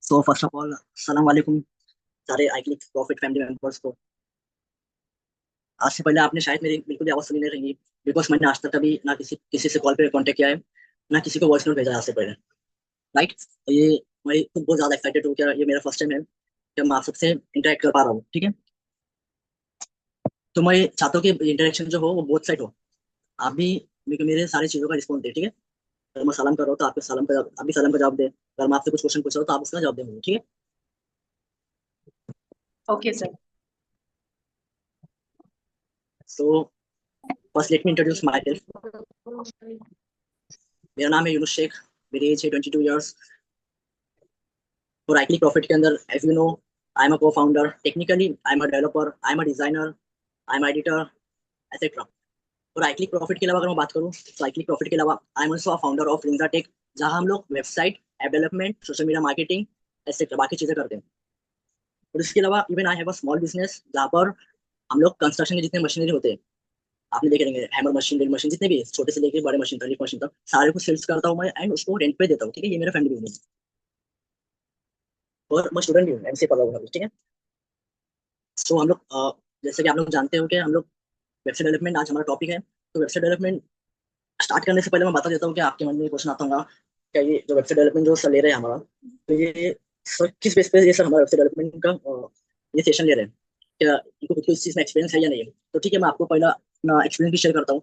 So first of all सलाम वालेकुम सारे आईक्लिक प्रॉफिट फैमिली मेंबर्स को। आज से पहले आपने शायद मेरी बिल्कुल भी आवाज़ सुनी नहीं रहेंगी, बिकॉज मैंने आज तक कभी ना किसी किसी से कॉल पे कांटेक्ट किया है, ना किसी को वॉइस नोट भेजा है आज से पहले। राइट। ये मैं खुद बहुत ज़्यादा एक्साइटेड हूँ, क्या ये मेरा फर्स्ट टाइम है कि मैं आप सबसे इंटरेक्ट कर पा रहा हूँ। ठीक है, तो मैं चाहता हूँ कि इंटरेक्शन जो हो वो बोथ साइड हो। आप भी मेरे सारी चीज़ों का रिस्पॉन्स दे। ठीक है, अगर मैं सलाम कर रहा हूँ तो आपके सलाम का आप भी सलाम का जवाब दे। अगर मैं आपसे कुछ क्वेश्चन पूछ रहा हूँ तो आप उसका जवाब देंगे। ठीक है। Okay sir. So first let me introduce my self. मेरा नाम है यूनुस शेख। मेरी एज है 22 ईयर्स। और आईक्लिक प्रॉफिट के अंदर as you know I am a cofounder, technically I am a developer, I am a designer, I am editor etcetera. और iClick profit के अलावा अगर मैं बात करूँ तो आईक्लिक प्रॉफिट के अलावा I am also a founder of Rinja tech, जहां हम लोग website, app development, social media marketing etcetera बाकी चीजें करते हैं। और इसके अलावा even I have a small business जहाँ पर हम लोग कंस्ट्रक्शन के जितने मशीनरी होते हैं, आपने देखे रहेंगे हैमर मशीन, ड्रिल मशीन, जितने भी हैं, छोटे से लेके बड़े मशीन तक, लिफ्ट मशीन तक, सारे को सेल्स करता हूँ मैं एंड उसको रेंट पे देता हूँ। ठीक है, ये मेरा फैमिली बिजनेस। और मैं स्टूडेंट भी हूँ, एमसीए पढ़ रहा हूँ अभी। ठीक है। तो हम लोग जैसे कि आप लोग जानते हो कि हम लोग वेबसाइट डेवलपमेंट आज हमारा टॉपिक है। तो वेबसाइट डेवलपमेंट स्टार्ट करने से पहले मैं बता देता हूँ कि आपके मन में क्वेश्चन आता होगा क्या ये जो वेबसाइट डेवलपमेंट जो सर ले रहे हैं हमारा, तो ये सर किस बेस पे ये सर हमारा वेबसाइट डेवलपमेंट का ये सेशन ले रहे हैं, क्या इनको खुद को इस चीज़ में एक्सपीरियंस है या नहीं है। तो ठीक है, मैं आपको पहला अपना एक्सपीरियंस भी शेयर करता हूँ।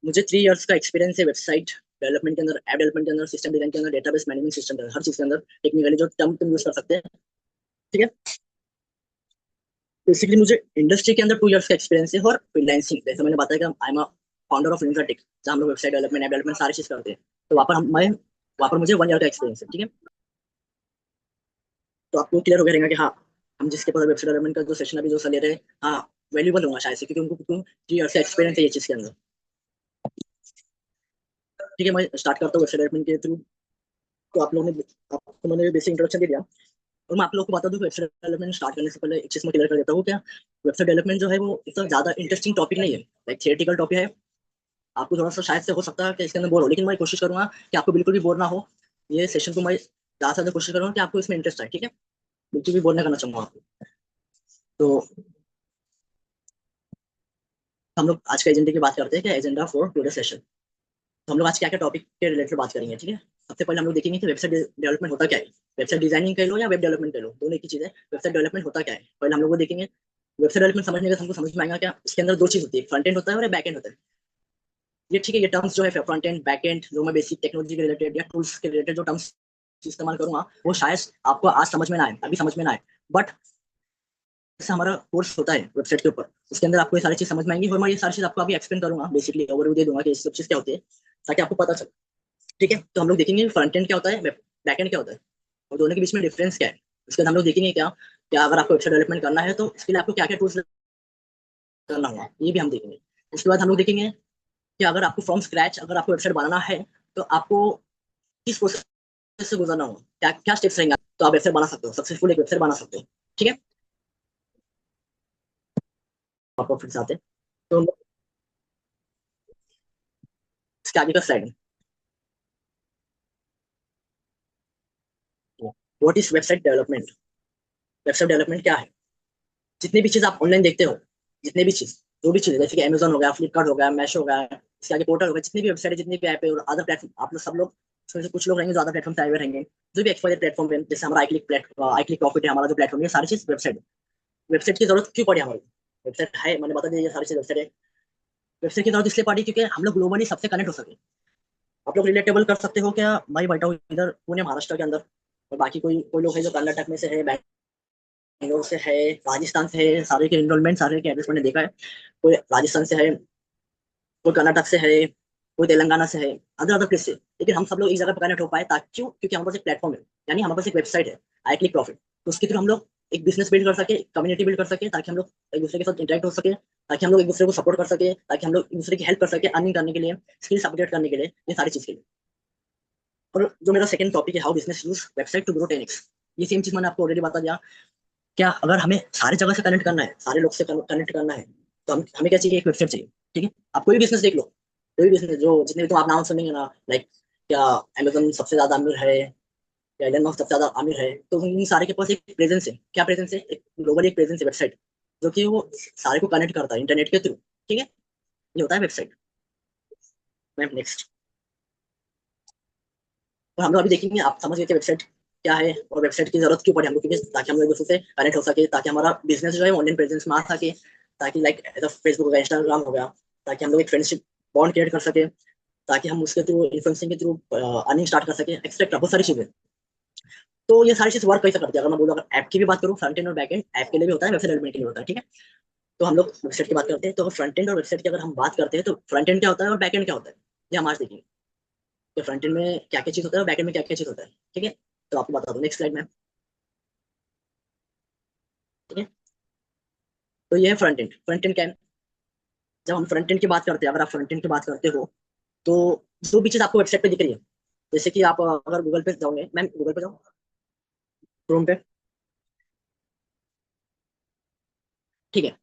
मुझे 3 इयर्स का एक्सपीरियंस है वेबसाइट डेवलपमेंट के अंदर, ऐप डेवलपमेंट के अंदर, सिस्टम डिजाइन के अंदर, डेटाबेस मैनेजमेंट सिस्टम के अंदर, हर चीज़ के अंदर टेक्निकली जो टर्म तुम यूज कर सकते हैं। ठीक है। बेसिकली मुझे इंडस्ट्री के अंदर 2 इयर्स का एक्सपीरियंस है। और फ्रीलांसिंग जैसे मैंने बताया कि I am founder of LinkedIn, जहाँ हम लोग वेबसाइट डेवलपमेंट, ऐप डेवलपमेंट सारी चीज करते हैं। तो वहाँ पर मुझे 1 ईयर का एक्सपीरियंस है। ठीक है, तो आपको क्लियर हो गया रहेगा कि हाँ, हम जिसके पास वेबसाइट डेवलपमेंट का जो सेशन अभी जो सर ले रहे हैं, हाँ वैल्यूबल होगा शायद से, क्योंकि उनको 3 इयर्स का एक्सपीरियंस है ये चीज के अंदर। ठीक है, मैं स्टार्ट करता हूँ वेबसाइट डेवलपमेंट के थ्रू। तो आप लोगों ने आपको मैंने बेसिक इंट्रोडक्शन दे दिया। और मैं आप लोगों को बता दूं कि वेबसाइट डेवलपमेंट स्टार्ट करने से पहले एक चीज मैं क्लियर कर देता हूँ क्या, वेबसाइट डेवलपमेंट जो है वो इतना ज्यादा इंटरेस्टिंग टॉपिक नहीं है, लाइक थियोरेटिकल टॉपिक है। आपको थोड़ा सा शायद से हो सकता है कि इसके अंदर बोर हो, लेकिन मैं कोशिश करूंगा कि आपको बिल्कुल भी बोर ना हो। ये सेशन को मैं ज्यादा से ज्यादा कोशिश करूंगा कि आपको इसमें इंटरेस्ट आए। ठीक है, बिल्कुल भी बोर नहीं करना चाहूंगा आपको। तो हम लोग आज के एजेंडे की बात करते हैं कि एजेंडा फॉर टुडे सेशन। तो हम लोग आज क्या क्या टॉपिक के रिलेटेड बात करेंगे। ठीक है, सबसे पहले हम लोग देखेंगे कि वेबसाइट डेवलपमेंट होता क्या है। वेबसाइट डिजाइनिंग कर लो या वेब डेवलपमेंट कर लो, दोनों एक ही चीज है। वेबसाइट डेवलपमेंट होता क्या है पहले हम लोग वो देखेंगे। वेबसाइट डेवलपमेंट समझने का हमको समझ में आएगा क्या, इसके अंदर दो चीज होती है, फ्रंट एंड होता है और बैक एंड होता है। ये ठीक है, ये टर्म्स जो है फ्रंट एंड बैक एंड, जो मैं बेसिक टेक्नोलॉजी के रिलेटेड या टूल्स के रिलेटेड जो टर्म्स इस्तेमाल करूंगा वो शायद आपको आज समझ में ना आए, अभी समझ में ना आए। बट जैसे हमारा कोर्स होता है वेबसाइट के ऊपर, उसके अंदर आपको ये सारी चीज समझ में आएंगी और मैं ये सारी चीज आपको अभी एक्सप्लेन करूंगा, बेसिकली ओवरव्यू दे दूंगा कि ये सब चीज क्या होती है, ताकि आपको पता चले। ठीक है, तो हम लोग देखेंगे फ्रंट एंड क्या होता है, बैक एंड क्या होता है, और दोनों के बीच में डिफरेंस क्या है। उसके बाद हम लोग देखेंगे क्या क्या अगर आपको वेबसाइट डेवलपमेंट करना है तो इसके लिए आपको क्या क्या टूल्स करना होगा, ये भी हम देखेंगे। उसके बाद हम लोग देखेंगे कि अगर आपको फ्रॉम स्क्रैच अगर आपको वेबसाइट बनाना है तो आपको किस प्रोसेस से गुजरना होगा, क्या क्या स्टेप्स रहेंगे, तो आप वेबसाइट बना सकते हो, सक्सेसफुल एक वेबसाइट बना सकते हो। ठीक है, आपको फिर से आते हैं। तो इसके आगे का slide, what is website development. Website development क्या है। जितनी भी चीज आप ऑनलाइन देखते हो, जितनी भी चीज, जो भी चीज जैसे कि अमेजोन हो गया, फ्लिपकार्ट हो गया, मैशो हो गया, इसके आगे पोर्टल हो गया, जितनी भी वेबसाइट है, जितनी भी ऐप है और अदर प्लेटफॉर्म, आप लोग सब लोग उसमें से कुछ लोग रहेंगे जो अदर प्लेटफॉर्म पे आए हुए रहेंगे, जो भी एक्सपायर प्लेटफॉर्म पे, जैसे हमारा आईक्लिक प्रॉफिट है, हमारा जो प्लेटफॉर्म है, सारी चीज वेबसाइट है। वेबसाइट की जरूरत क्यों पड़ी हमारी, वेबसाइट है मैंने बता दिया, ये सारी चीज वेबसाइट है। वेबसाइट की जरूरत इसलिए पड़ी क्योंकि हम लोग ग्लोबली सबसे कनेक्ट हो सके। आप लोग रिलेटेबल कर सकते हो क्या, मैं बैठा हूँ इधर पुणे महाराष्ट्र के अंदर, और बाकी कोई कोई लोग है जो कर्नाटक में से है, बेंगलोर से है, राजस्थान से है, सारे के एनरोलमेंट सारे के एड्रेस मैंने देखा है। कोई राजस्थान से है, कोई कर्नाटक से है, कोई तेलंगाना से है, अदर अदर प्लेस से, लेकिन हम सब लोग एक जगह पर कनेक्ट हो पाए ताकि क्यों, क्योंकि हमारे पास एक प्लेटफॉर्म है, यानी हमारे पास एक वेबसाइट है आई क्लिक प्रॉफिट। तो उसके थ्रू हम लोग एक बिजनेस बिल्ड कर सके, कम्युनिटी बिल्ड कर सके, ताकि हम लोग एक दूसरे के साथ इंटरेक्ट हो सके, ताकि हम लोग एक दूसरे को सपोर्ट कर सके, ताकि हम लोग एक दूसरे की हेल्प कर सके, अर्निंग करने के लिए, स्किल्स अपडेट करने के लिए, ये सारी चीज के लिए। और जो मेरा सेकंड टॉपिक है, how business use website to grow 10x, ये सेम चीज मैंने आपको ऑलरेडी बता दिया। क्या अगर हमें सारी जगह से कनेक्ट करना है, सारे लोग से कनेक्ट करना है, तो हमें क्या चाहिए, एक वेबसाइट चाहिए। ठीक है, आप कोई भी बिजनेस देख लो, कोई भी बिजनेस जो जितने भी तो आप नाम सुनेंगे ना, लाइक क्या अमेजन सबसे ज्यादा अमीर है, या एलन मस्क सबसे ज्यादा अमीर है, तो उन सारे के पास एक प्रेजेंस है। क्या प्रेजेंस है? एक ग्लोबल एक प्रेजेंस है, वेबसाइट, जो कि वो सारे को कनेक्ट करता है इंटरनेट के थ्रू। ठीक है, ये होता है वेबसाइट। Ma'am next. तो हम लोग अभी देखेंगे, आप समझ गए कि वेबसाइट क्या है और वेबसाइट की जरूरत क्यों पड़ी हम लोग, क्योंकि ताकि हम लोग एक दूसरे से कनेक्ट हो सके, ताकि हमारा बिजनेस जो है ऑनलाइन प्रेजेंस में आ सके, ताकि लाइक फेसबुक हो गया, इंस्टाग्राम हो गया, ताकि हम लोग एक फ्रेंडशिप बॉन्ड क्रिएट कर सके, ताकि हम उसके थ्रू इन्फ्लुएंसिंग के थ्रू अर्निंग स्टार्ट कर सके, एक्सेट्रा बहुत सारी चीजें। तो ये सारी चीज वर्क कैसे करती है? अगर मैं बोलूँ, अगर ऐप की भी बात करूँ, फ्रंट एंड और बैक एंड, ऐप के लिए भी होता है, वेबसाइट डेवलपमेंट के लिए होता है। ठीक है, तो हम लोग वेबसाइट की बात करते हैं, तो फ्रंट एंड और वेबसाइट की अगर हम बात करते हैं, तो फ्रंट एंड क्या होता है और बैक एंड क्या होता है, ये हम आज देखेंगे कि फ्रंट एंड में क्या क्या चीज होता है और बैक एंड में क्या क्या चीज होता है। ठीक है, तो आपको बता दूं नेक्स्ट स्लाइड में। ठीक है, तो ये है फ्रंट एंड। फ्रंट एंड क्या है? जब हम फ्रंट एंड की बात करते हैं, अगर आप फ्रंट एंड की बात करते हो, तो जो भी चीज आपको वेबसाइट पे दिख रही है, जैसे कि आप अगर गूगल पे जाओगे, मैम गूगल पे जाओ, क्रोम पे। ठीक है,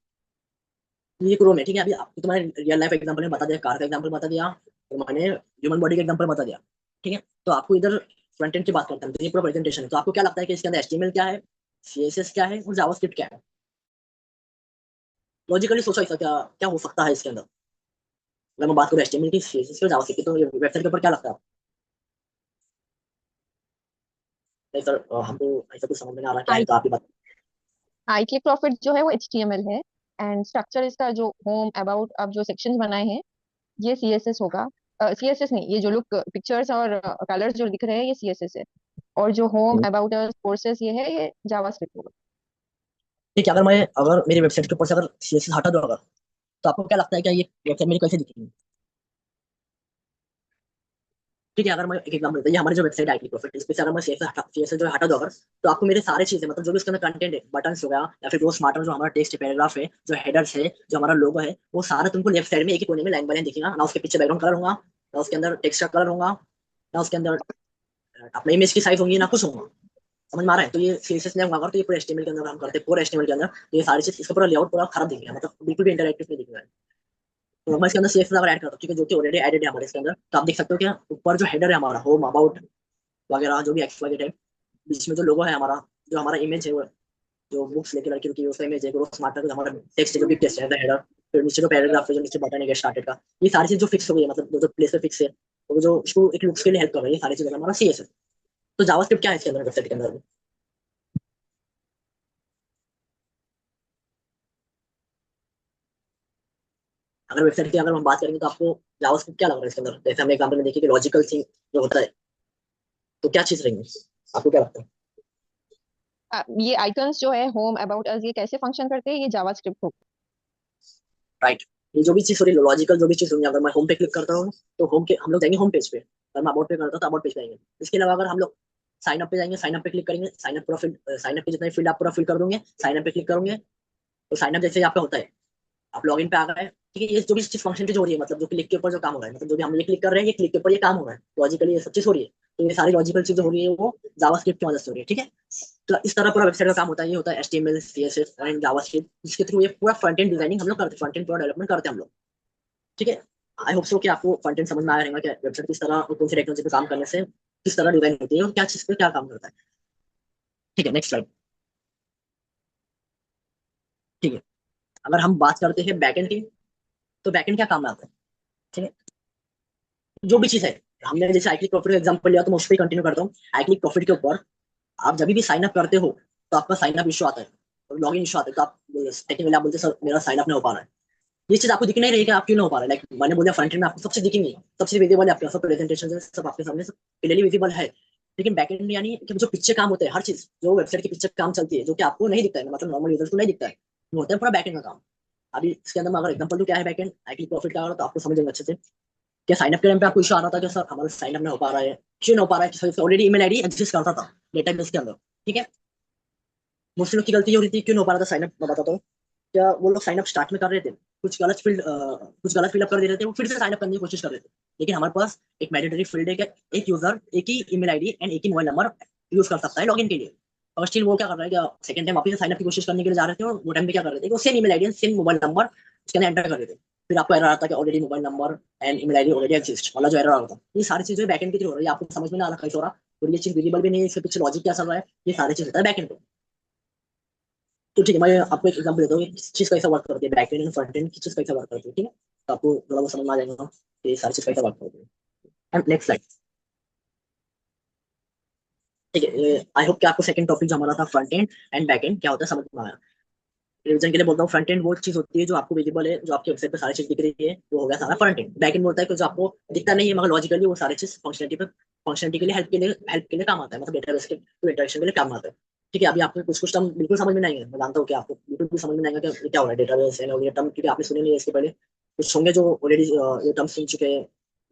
ये क्रोम है। ठीक है, अभी आपको तुम्हारे रियल लाइफ एग्जांपल में बता दिया, कार का एग्जांपल बता दिया, और मैंने ह्यूमन बॉडी का एग्जांपल बता दिया। ठीक है, तो आपको इधर फ्रंट एंड की बात करते हैं, तो ये पूरा प्रेजेंटेशन है। तो आपको क्या लगता है कि इसके अंदर एचटीएमएल क्या है, सीएसएस क्या है और जावास्क्रिप्ट क्या है? लॉजिकली सोचो, ऐसा क्या क्या हो सकता है इसके अंदर? अगर मैं बात करूँ एचटीएमएल की, सीएसएस की और जावास्क्रिप्ट की, तो ये वेबसाइट के ऊपर क्या लगता है आपको? नहीं सर, हमको ऐसा कुछ समझ में नहीं आ रहा क्या है, आई तो आप ही बता। आई क्लिक प्रॉफिट जो है वो HTML है। एंड स्ट्रक्चर इसका जो होम अबाउट अब जो सेक्शंस बनाए हैं ये CSS होगा। CSS नहीं, ये जो लुक पिक्चर्स और कलर्स जो दिख रहे हैं ये CSS है। और जो होम अबाउट कोर्सेस ये है ये जावास्क्रिप्ट होगा। ठीक है, अगर मेरी वेबसाइट के ऊपर से अगर सीएसएस हटा दो अगर, तो आपको क्या लगता है क्या ये वेबसाइट मेरी कैसे दिखेगी? ठीक है, अगर मैं एक एग्जाम्पल देता हूँ, ये हमारी जो वेबसाइट आई प्रॉफिट, इस पे से अगर मैं सीएसएस जो हटा दूं अगर, तो आपको मेरे सारे चीजें, मतलब जो भी उसके अंदर कंटेंट है, बटन्स हो गया या फिर वो स्मार्टर जो हमारा टेक्स्ट है, पैराग्राफ है, जो हेडर्स है, जो हमारा लोगो है, वो सारा तुमको लेफ्ट साइड में एक ही कोने में लाइन बाय लाइन दिखेगा ना। उसके पीछे बैकग्राउंड कलर होगा, ना उसके अंदर टेक्स्ट का कलर होगा, ना उसके अंदर अपना इमेज की साइज होगी, ना कुछ होगा। समझ में आ रहा है? तो ये सीएसएस नहीं होगा, तो ये पूरा एचटीएमएल के अंदर हम करते हैं, पूरा एचटीएमएल के अंदर, तो ये सारी चीज, इसका पूरा लेआउट पूरा खराब दिखेगा, मतलब बिल्कुल भी इंटरेक्टिव नहीं दिखेगा। तो मैं इसके अंदर सीएसएस अगर ऐड करता हूँ, ठीक है, जो कि ऑलरेडी एडेड है हमारे इसके अंदर, तो आप देख सकते हो कि ऊपर जो हेडर है हमारा, होम अबाउट वगैरह जो भी एक्स वगैरह है, बीच में जो लोगो है हमारा, जो हमारा इमेज है वो, जो बुक्स लेके लड़की की उसका इमेज है, ग्रोथ स्मार्टर जो हमारा टेक्स्ट है, जो भी टेक्स्ट है हेडर, फिर नीचे जो पैराग्राफ है, जो नीचे बटन है स्टार्टेड का, ये सारी चीज जो फिक्स हो गई है, मतलब जो जो प्लेस पे फिक्स है, वो जो इसको एक लुक्स के लिए हेल्प कर रही है, ये सारी चीजें हमारा सीएसएस। तो जावास्क्रिप्ट क्या है इसके अंदर, वेबसाइट के अंदर? अगर वेबसाइट की अगर हम बात करेंगे, तो आपको जावास्क्रिप्ट क्या लग रहा है इसके अंदर? जैसे हमने एग्जाम्पल में देखिए कि लॉजिकल थिंग जो होता है, तो क्या चीज रहेंगी, आपको क्या लगता है? ये आइकन्स जो है होम अबाउट अस ये कैसे फंक्शन करते हैं ये जावास्क्रिप्ट होगा। राइट, ये जो भी चीज सॉरी लॉजिकल जो भी चीज होंगी, अगर मैं होम पे क्लिक करता हूँ, तो होम के हम लोग जाएंगे होम पेज पे, अगर मैं अबाउट पे करता हूँ तो अबाउट पेज पे जाएंगे। इसके अलावा अगर हम लोग साइन अप पे जाएंगे, साइन अप पे क्लिक करेंगे, साइन अप पूरा फिल, साइन अप के जितने फील्ड आप पूरा फिल कर दोगे, साइन अप पे क्लिक करोगे, तो साइन अप जैसे आपका होता है, आप लॉगिन पे आ गए। ठीक है, ये जो भी चीज फंक्शन जो हो रही है, मतलब जो क्लिक के ऊपर जो काम हो रहा है, मतलब जो भी हम ये क्लिक कर रहे हैं, ये क्लिक के ऊपर ये काम हो रहा है, लॉजिकली ये सब चीज हो रही है। तो ये सारी लॉजिकल चीजें हो रही है, वो जावास्क्रिप्ट की मदद से हो रही है। ठीक है, तो इस तरह पूरा वेबसाइट का काम होता है, ये होता है एचटीएमएल सीएसएस एंड जावास्क्रिप्ट, जिसके थ्रू ये पूरा फ्रंट एंड डिजाइनिंग हम लोग करते हैं, फ्रंट एंड पूरा डेवलपमेंट करते हैं हम लोग। ठीक है, आई होप सो कि आपको फ्रंट एंड समझ में आया रहेगा कि वेबसाइट किस तरह और कौन सी टेक्नोलॉजी पे काम करने से किस तरह डिजाइन होती है और क्या चीज पे क्या काम करता है। ठीक है, नेक्स्ट स्लाइड। ठीक है, अगर हम बात करते हैं बैकएंड की, तो बैकएंड क्या काम में आता है? ठीक है, जो भी चीज है, हमने जैसे आईक्लिक प्रॉफिट का एग्जांपल लिया, तो मैं उस पर कंटिन्यू करता हूँ। आईक्लिक प्रॉफिट के ऊपर आप जब भी साइन अप करते हो, तो आपका साइन अप इशू आता है और लॉग इन इशू आता है, तो आप टेक्निकली आप बोलते हैं सर मेरा साइन अप नहीं हो पा रहा है। ये चीज आपको दिख नहीं रही है कि आप क्यों नहीं हो पा रहा है, लाइक मैंने बोला फ्रंट एंड में आपको सबसे दिखेंगे, सबसे विजिबल है, आपके सब प्रेजेंटेशन सब आपके सामने सब क्लियरली विजिबल है। लेकिन बैकएंड में यानी कि जो पीछे काम होते हैं, हर चीज जो वेबसाइट के पीछे काम चलती है, जो कि आपको नहीं दिखता है, मतलब नॉर्मल यूजर्स को नहीं दिखता है, वो होता है पूरा बैकएंड का काम। अभी इसके अंदर मैं अगर एग्जांपल दूं क्या है बैकएंड आईक्लिक प्रॉफिट का, तो आपको समझ जाएंगे अच्छे से। क्या साइन अप के टाइम पे आपको इशू आ रहा था कि सर हमारा साइन अप नहीं हो पा रहा है, क्यों नहीं हो पा रहा है? ऑलरेडी ईमेल आईडी एग्जिस्ट करता था डेटाबेस के अंदर। ठीक है, मोस्टली लोग की गलती ये हो रही थी, क्यों नहीं हो पा रहा था साइन अप, मैं बताता हूँ। क्या वो लोग साइन अप स्टार्ट में कर रहे थे, कुछ गलत फिलअप कर दे रहे थे, वो फिर से साइन अप करने की कोशिश कर रहे थे। लेकिन हमारे पास एक मैंडेटरी फील्ड है कि एक यूजर एक ही ईमेल आईडी एंड एक ही मोबाइल नंबर यूज कर सकता है लॉगिन के लिए। और स्टिल वो क्या कर रहा है, क्या सेकंड टाइम वापस साइन अप की कोशिश करने के लिए जा रहे थे, और वो टाइम पे क्या कर रहे थे कि वो same email ID same mobile number उसके अंदर एंटर कर रहे थे। फिर आपको एरर आता है कि already mobile number and email ID already exist वाला जो एरर आता है। ये सारी चीजें बैकएंड की थ्रू हो रही है, आपको समझ में ना आ रहा कैसे हो रहा, और ये चीज विजिबल भी नहीं है, इसके पीछे लॉजिक क्या चल रहा है, ये सारी चीज होता है बैकएंड पे। तो ठीक है, मैं आपको एक एग्जांपल देता हूँ कि किस चीज कैसा वर्क करती है, बैकएंड एंड फ्रंट एंड की चीज कैसा वर्क करती है, ठीक है। तो आपको थोड़ा बहुत समझ में आ जाएगा कि ये सारी चीज कैसा वर्क करती है। And next slide. ठीक है, आई होप कि आपको सेकंड टॉपिक जो हमारा था front end and back and क्या होता है समझ में आया। रिवीजन के लिए बोलता हूँ, फ्रंट एंड वो चीज होती है जो आपको विजिबल है, जो आपके वेबसाइट पे सारी चीज दिख रही है, वो हो गया सारा फ्रंट एंड। बैक एंड होता है कि जो आपको दिखता नहीं है मगर लॉजिकली वो सारी चीज फंक्शनलिटी के लिए हेल्प के लिए काम आता है, मतलब डेटाबेस के इंटरेक्शन के लिए काम आता है। ठीक है, अभी आपको कुछ कुछ टर्म बिल्कुल समझ में नहीं आएंगे, मैं जानता हूँ कि आपको बिल्कुल भी समझ में नहीं आएगा कि क्या हो रहा है डेटाबेस एंड ये टर्म, क्योंकि आपने सुने नहीं है इसके पहले। कुछ होंगे जो ऑलरेडी ये टर्म सुन चुके हैं,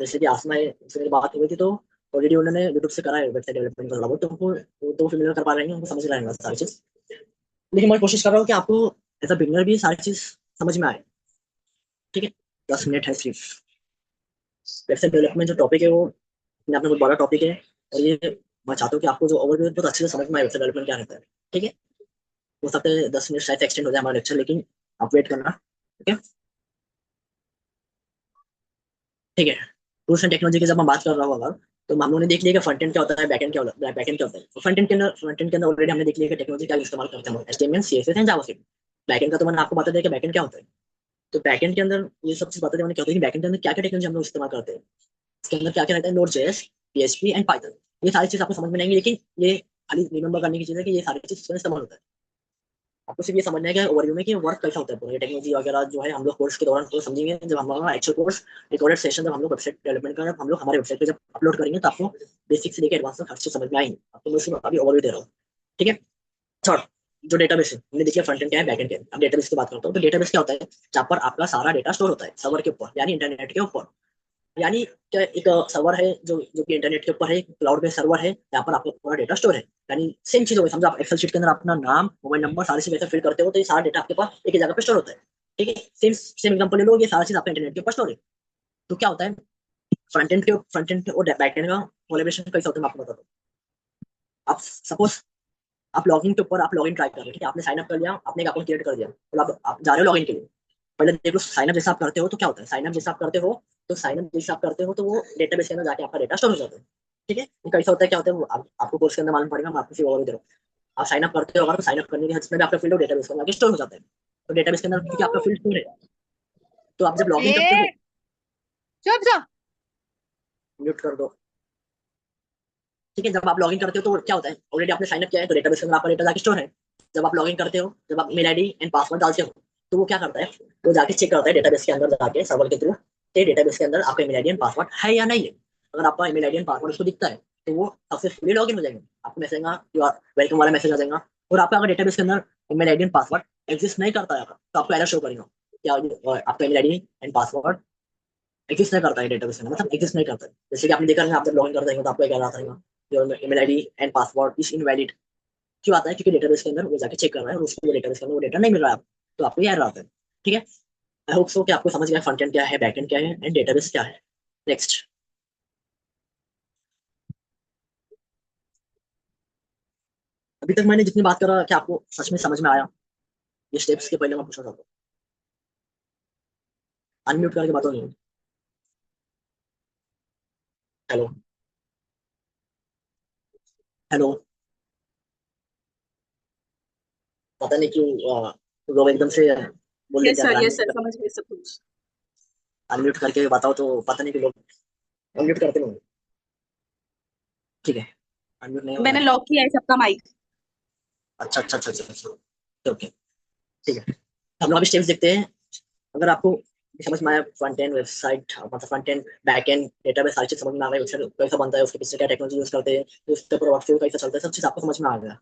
जैसे कि आसमा है, उससे मेरी बात हुई थी तो ऑलरेडी उन्होंने यूट्यूब से करा है वेबसाइट डेवलपमेंट का थोड़ा बहुत, तो उनको तो फिर कर पा रहे हैं, उनको समझ रहे हैं सारी चीज। लेकिन मैं कोशिश कर रहा हूँ कि आपको एज अ बिगनर भी सारी चीज समझ में आए। ठीक है, 10 मिनट है सिर्फ। वेबसाइट डेवलपमेंट जो टॉपिक है वो अपने आप में बहुत बड़ा टॉपिक है, और ये मैं चाहता हूँ कि आपको जो ओवरव्यू बहुत अच्छे से समझ में आए वेबसाइट डेवलपमेंट क्या रहता है। ठीक है, हो सकता है 10 मिनट शायद एक्सटेंड हो जाए हमारा लेक्चर, लेकिन आप वेट करना। ठीक है। ठीक है, टूल्स एंड टेक्नोलॉजी की जब मैं बात कर रहा हूँ अगर, तो हम लोगों ने देख लिया कि फ्रंट एंड क्या होता है, बैक एंड क्या होता है, बैक एंड क्या होता है। फ्रंट एंड के अंदर ऑलरेडी हमने देख लिया कि टेक्नोलॉजी क्या इस्तेमाल करते हैं, HTML CSS and JavaScript. Back and का तो मैंने आपको बता दिया कि बैक एंड क्या होता है। तो बैकएंड के अंदर ये सब चीज बताते हैं क्या होता है कि बैकएंड के अंदर क्या क्या टेक्नोलॉजी हम लोग इस्तेमाल करते हैं, इसके अंदर क्या क्या रहता है, node JS, PHP and Python. ये सारी चीज आपको समझ में नहीं आएंगी, लेकिन ये खाली रिमेंबर करने की चीज है कि ये सारी चीज इसमें इस्तेमाल होता है। आपको सिर्फ ये समझना है कि ओवरव्यू में कि वर्क कैसा होता है पूरा, ये टेक्नोलॉजी वगैरह जो है हम लोग कोर्स के दौरान तो समझेंगे, जब हम लोग एक्चुअल कोर्स रिकॉर्डेड सेशन जब हम लोग वेबसाइट डेवलपमेंट का हम लोग हमारे वेबसाइट पे जब अपलोड करेंगे तो आपको बेसिक से लेकर एडवांस तक हर चीज समझ में आएंगे। आपको मैं सिर्फ अभी ओवरव्यू दे रहा हूँ। ठीक है। थर्ड, जो डेटाबेस है हमने देखिए फ्रंट एंड क्या है, बैक एंड क्या है। अब डेटाबेस की बात करता हूँ, तो डेटाबेस क्या होता है, जहाँ पर आपका सारा डेटा स्टोर होता है सर्वर के ऊपर, यानी इंटरनेट के ऊपर। यानी क्या, एक सर्वर है जो जो कि इंटरनेट के ऊपर है, क्लाउड बेस्ड सर्वर है, यहाँ पर आपका पूरा डेटा स्टोर है। यानी सेम चीज होगी, समझो आप एक्सेल शीट के अंदर अपना नाम, मोबाइल नंबर सारी चीज वैसे फिल करते हो, तो ये सारा डेटा आपके पास एक ही जगह पे स्टोर होता है। ठीक है, सेम सेम एग्जांपल ले लो, ये सारा चीज आपका इंटरनेट के ऊपर स्टोर है। तो क्या होता है, फ्रंट एंड और बैक एंड का कोलैबोरेशन कैसा होता है मैं आपको बताता हूँ। आप सपोज आप लॉगिन के ऊपर आप लॉगिन ट्राई कर रहे हो, ठीक है, आपने साइन अप कर लिया, आपने एक अकाउंट क्रिएट कर दिया, तो आप जा रहे हो लॉगिन के लिए। पहले देख लो साइन अप जैसा आप करते हो तो क्या होता है, साइन अप जैसा आप करते हो, तो साइन अप जैसा आप करते हो तो वो डेटाबेस के अंदर जाके आपका डेटा स्टोर हो जाता है। ठीक है, तो कैसा होता है, क्या होता है, वो आपको कोर्स के अंदर मालूम पड़ेगा, मैं आपको सिर्फ ओवरव्यू दे रहा हूँ। आप साइन अप करते हो अगर, तो साइन अप करने के जिसमें भी आपका फील्ड हो डेटाबेस के अंदर स्टोर हो जाता है। तो डेटाबेस के अंदर क्योंकि आपका फील्ड स्टोर है, तो आप जब लॉगिन करते हो, ए चुप जा। म्यूट कर दो। ठीक है, जब आप लॉगिन करते हो तो क्या होता है, ऑलरेडी आपने साइन अप किया है तो डेटाबेस के अंदर आपका डेटा जाके स्टोर है। जब आप लॉगिन करते हो, जब आप मेल आईडी एंड पासवर्ड डालते हो, तो वो क्या करता है, वो जाके चेक करता है डेटाबेस के अंदर जाके सर्वर के थ्रू, कि डेटाबेस के अंदर आपका ईमेल आईडी एंड पासवर्ड है या नहीं है। अगर आपका ईमेल आईडी एंड पासवर्ड उसको दिखता है, तो वो सक्सेसफुली लॉगिन हो जाएंगे, आपको मैसेज आएगा, यू आर वेलकम वाला मैसेज आ जाएगा। और आपका अगर डेटाबेस के अंदर email ID and password exist नहीं करता है तो आपको एरर शो करेगा, क्या आपका email ID and password exist नहीं करता है डेटाबेस में, मतलब एग्जिस्ट नहीं करता है। जैसे कि आपने देखा है, आप जब लॉगिन करते हैं तो आपको एक एरर आता है, your email ID and password is invalid. क्यों आता है, क्योंकि डेटाबेस के अंदर वो जाके चेक कर रहा है और उसको वो डेटाबेस के अंदर वो डेटा नहीं मिल रहा है, तो आपको ये एरर आता है। ठीक है, आई होप सो कि आपको समझ गया फ्रंट एंड क्या है, बैक एंड क्या है एंड डेटाबेस क्या है। नेक्स्ट, अभी तक मैंने जितनी बात करा, क्या आपको सच में समझ में आया, ये स्टेप्स के पहले मैं पूछना चाहता हूँ, अनम्यूट करके बात नहीं। हेलो, हेलो, पता नहीं क्यों लोग एकदम से बोल देते हैं यस सर अनम्यूट, समझ गए सब कुछ। अनम्यूट करके बताओ, तो पता नहीं कि लोग अनम्यूट करते नहीं। ठीक है, अनम्यूट नहीं हो रहा मैंने है। लॉक किया है सबका माइक। अच्छा अच्छा अच्छा अच्छा, ओके। ठीक है, हम लोग अभी स्टेप्स देखते हैं। अगर आपको समझ में आया फ्रंट एंड वेबसाइट, मतलब front end back and database सारी चीज समझ में आ गई, वेबसाइट कैसा बनता है, उसके पीछे क्या टेक्नोलॉजी यूज करते हैं, तो उसके ऊपर वर्कफ्लो कैसा चलता है, सब चीज आपको समझ में आ गया।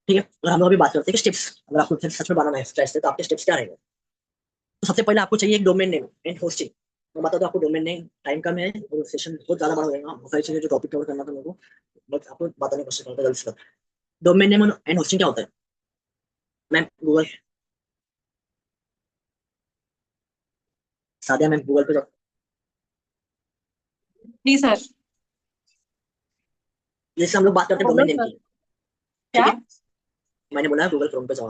ठीक है, और हम लोग अभी बात करते हैं कि स्टेप्स, अगर आपको सच में बनाना है स्ट्रेस से, तो आपके स्टेप्स क्या रहेंगे। तो सबसे पहले आपको चाहिए एक डोमेन नेम एंड होस्टिंग। मैं बता दो आपको डोमेन नेम, टाइम कम है और सेशन बहुत ज्यादा बड़ा हो जाएगा, बहुत सारी चीजें जो टॉपिक कवर करना था मेरे को, बट आपको बताने की कोशिश करता जल्दी से। डोमेन नेम एंड होस्टिंग क्या होता है, ma'am Google, Sadia ma'am Google पे जाओ। जी सर। जैसे हम लोग बात करते हैं बोलो डोमेन नेम सर। की। ठीक क्या? है, मैंने बोला गूगल क्रोम पे जाओ।